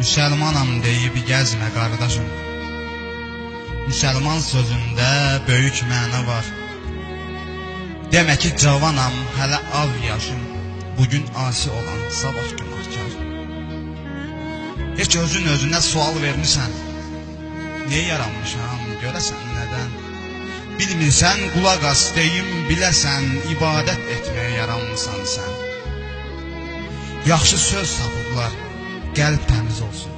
Müsəlmanam deyib gəzmə qardaşım. Müsəlman sözündə böyük məna var. Demək ki, cavanam, hələ av yaşım. Bugün asi olan, sabah günahkar. Heç özün özünə sual vermirsən. Niyə yaranmışam, görəsən nədən? Bilmirsən, qulaq as deyim, biləsən, ibadət etməyə yaranmısan sən. Yaxşı söz tapıblar, qəlb təmiz olsun.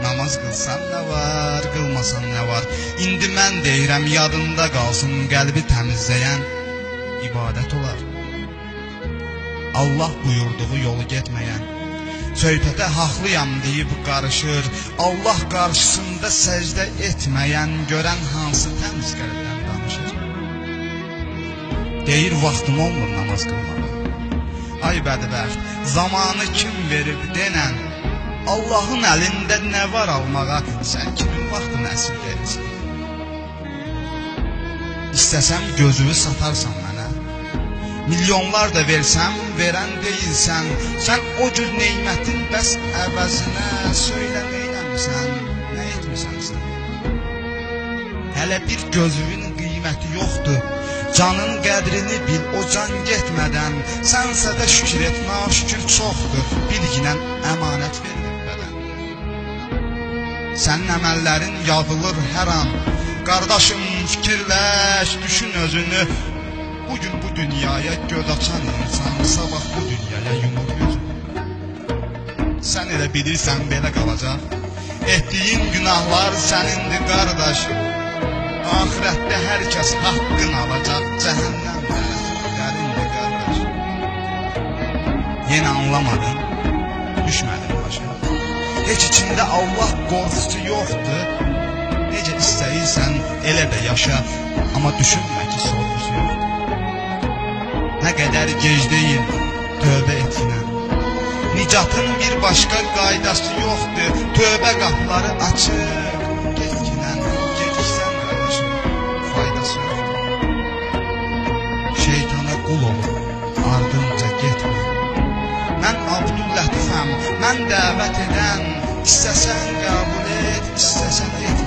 Namaz qılsan nə var, qılmasan nə var? İndi mən deyirəm, yadında qalsın, qəlbi təmizləyən ibadət olar. Allah buyurduğu yolu getməyən, söhbətə haqlıyam deyib qarışır. Allah qarşısında səcdə etməyən, görən hansı təmiz qəlbdən danışır. Deyir, vaxtım olmur namaz qılmağa. Ay bədbəxt, zamanı kim verib denən? Allahın əlində nə var almağa? Sən kimin vaxtını əsir verirsən? İstəsəm gözümü satarsan mənə, milyonlar da versəm, verən deyilsən. Sən o cür neymətin bəs əvəzinə söylə neynəmirsən, nə etmirsən sən? Hələ bir gözünün qiyməti yoxdur, canın qədrini bil o can getmədən. Sənsə də şükür et, naşükür çoxdur, bilginən əmanət verilir bədən. Sənin əməllərin yazılır hər an, qardaşım fikirləş, düşün özünü. Bugün bu dünyaya göz açan insan, sabah bu dünyaya yumur gözünü. Sən elə bilirsən belə qalacaq, etdiyin günahlar sənindir qardaş. Ahirətdə hər kəs haqqın alacaq, cəhənnəm dərindir qardaş. Yenə anlamadın, düşmədin başa. Heç içində Allah qorxusu yoxdur. Necə istəyirsən elə də yaşa, amma düşünmə ki sorğusu yoxdur. Nə qədər gec deyil, tövbə etsinən. Nicatın bir başqa qaydası yoxdur, tövbə qapıları açıq. Getkinən, geciksən qardaşım, faydası yoxdur. Şeytana qul olur, ardınca getmə. Mən Abdüllətifəm, mən dəvət edən. İstəsən qəbul et, istəsən etmə.